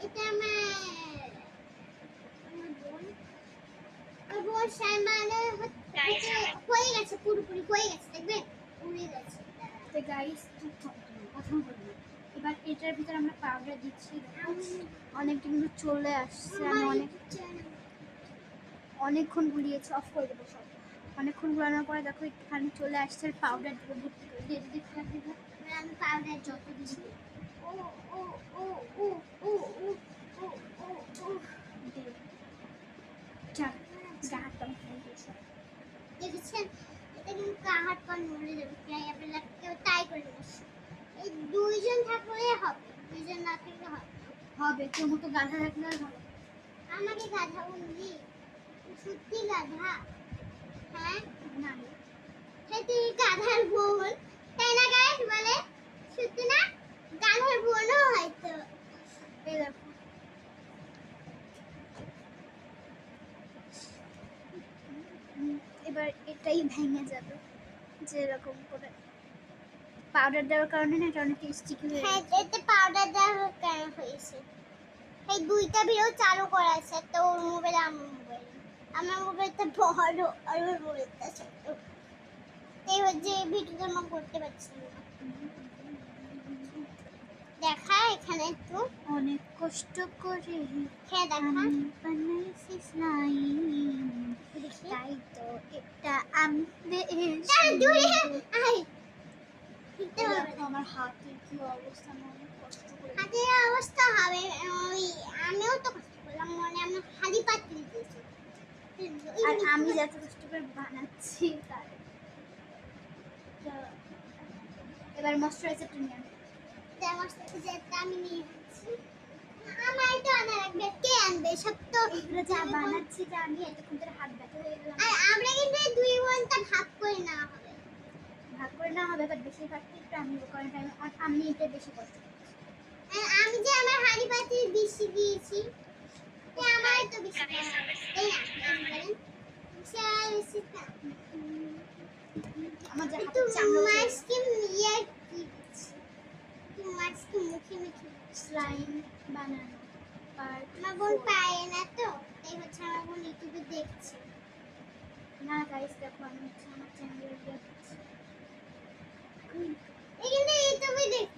এটা আমার বোন সাইমানে হয়ে গেছে, পুরোপুরি হয়ে গেছে, দেখবেন উড়ে গেছে। তো গাইস কথা বলবো এবার এটার ভিতরে আমরা পাউডার দিচ্ছি। অনেকটা কিন্তু চলে আসছে, আমি অনেকক্ষণ গুলিয়েছি, অফ করে দেবো সব। অনেকক্ষণ গুলানোর পরে দেখো একটুখানি চলে আসছে, পাউডার দেবো ভর্তি করে দিয়ে দিদি। আমি পাউডার যত দিচ্ছি ও ও ও ও ও ও ও ও ও দেখেছেন, এটা কিন্তু হাত পা নড়ে যাবে, তাই আপনারা কেউ তাই করে বসে। এই দুইজন থাকলে হবে, দুইজন না থাকলে হবে হবে তোর মতো গাধা থাকলে আর হবে। আমাকে গাধা বললি? সত্যি গাধা? হ্যাঁ না তাই তুই গাধার বোন, তাই না গাইস বলে? সত্যি না? গাধার বোনও হয়তো। এই দেখো এবার এটাই ভেঙে যাবে যেরকম করে পাউডার দেওয়ার কারণে না, এটা অনেক স্টিকি হয়ে হ্যাঁ গেছে। এতে পাউডার দেওয়া কেন হয়েছে? এই দুইটা ভিডিও চালু করা আছে, তো ওর মোবাইল আমার মোবাইল, আমার মোবাইলটা বড় আর ওর মোবাইলটা ছোট, এই হচ্ছে ভিডিওটা আমি করতে পারছি না। দেখা এখানে একটু অনেক কষ্ট করে হ্যাঁ দেখা আমি বানাইছি স্লাইম, তাই তো এটা আমি বেশ দূরে আয় দিতে হবে। দেখো আমার হাতের কি অবস্থা, আমি অনেক কষ্ট করে হাতের অবস্থা হবে ওই, আমিও তো কষ্ট করলাম, মানে আমরা খালি পাতলি দিয়েছি। আর আমি যত কষ্ট করে বানাচ্ছি তার তো এবার ময়শ্চারাইজারটা নিয়ে আনবো। আমার সাথে যেটা আমি নিয়ে যাচ্ছি, আমার তো আনা লাগবে, কে আনবে সব তো এগুলো যা বানাচ্ছি যা আমি এতক্ষণ ধরে হাত ব্যথা হয়ে গেলাম। আর আমরা কিন্তু এই দুই বোনটা ভাগ করে নেওয়া হবে। ভাগ করে না হবে, বাট বেশিরভাগটা একটু আমি কারণ আমি এটা বেশি কষ্ট করছি। আর আমি যে আমার হাড়ি পাতি বেশি দিয়েছি, আমার তো বেশি তাই না বলেন? বিশাল বেশি না। আমার যা একটু হাতের চামড়া মাছকে ইয়ে কি দিচ্ছি, একটু মাছকে মুখে মুখে স্লাইম বানানো আর আমার বোন পায় না, তো তাই হচ্ছে আমার বোন ইউটিউবে দেখছে। না গাইস দেখো আমি হচ্ছে আমার চ্যানেলে দেখছি। এই কিন্তু ইউটিউবে দেখছে।